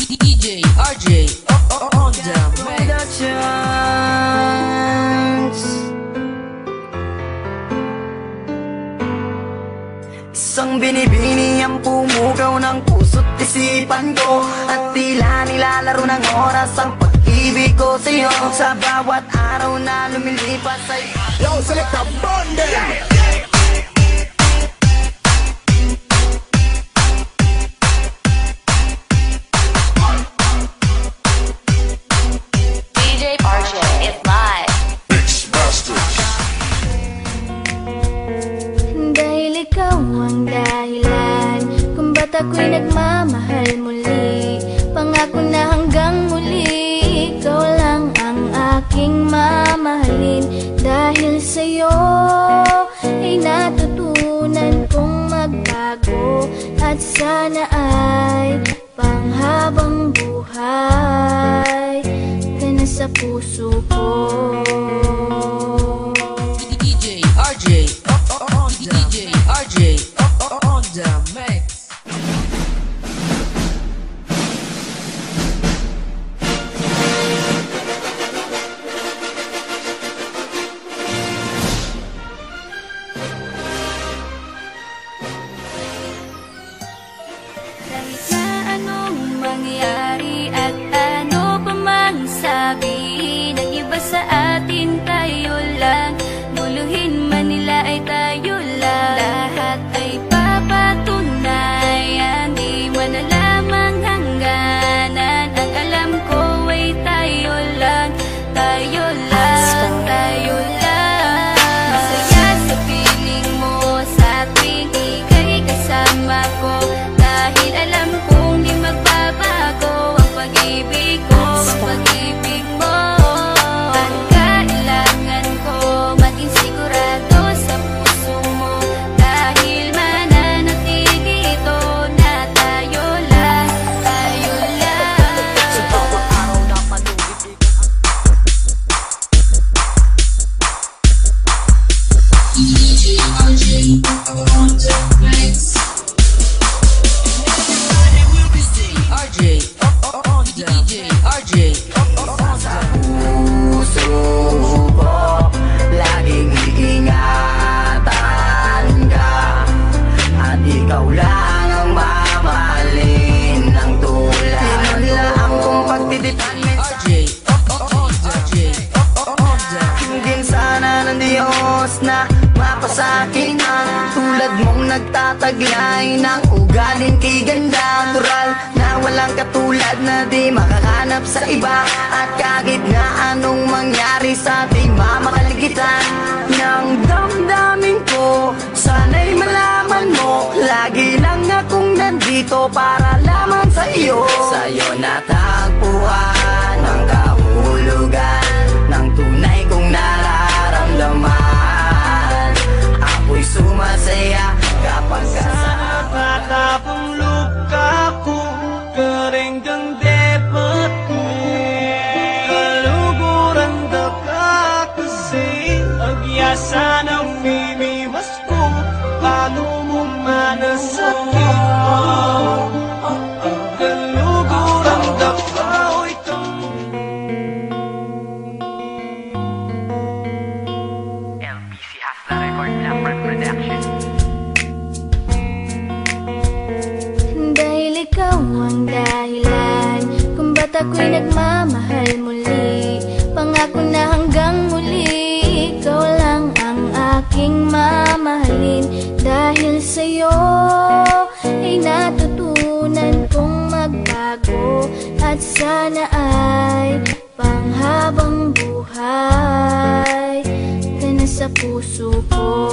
DJ RJ on the chance. Isang binibini ang pumugaw ng puso't isipan ko, at tila nilalaro ng oras ang pag-ibig ko sa'yo. Sa bawat araw na lumilipas ay Yo, select a bundle. Ako'y nagmamahal muli, pangako na hanggang muli ikaw lang ang aking mamahalin. Dahil sa'yo ay natutunan kong magbago, at sana ay panghabang buhay ka na sa puso ko. DJ RJ DJ RJ on the mix. Sa atin tayo lang, guluhin man nila ay tayo lang. Lahat ay papatunayan, di man alamang hangganan. Ang alam ko ay tayo lang, tayo lang, tayo lang. Masaya sa piling mo sa tuwing ika'y kasama ko, dahil alam kong di magbabago ang pag-ibig ko, ang pag-ibig mo. Na mapasakin ang tulad mong nagtataglay ng ugaling kay ganda, natural na walang katulad na di makahanap sa iba. At kahit na anong mangyari sa ating mamamaligitan ng damdamin ko, sana'y malaman mo, lagi lang akong nandito para lamang sa iyo. Sa'yo natagpuan ang kahulugan ng tunay kong nararamdaman. Ako'y sumasaya kapag kasama. Katapang luka ko, karenggang dapat ko, kaluguran da ka kasi, agyasa ng piniwas ko, paano mo manasakit ko, kaluguran da ka, oy kang LBC Hustler Record Blackbird Production. Dahil ikaw ang dahilan kung ba't ako'y nagmamahal muli, pangako na hanggang muli ikaw lang ang aking mamahalin. Dahil sa'yo ay natutunan kong magbago, at sana ay panghabang buhay ka na sa puso ko.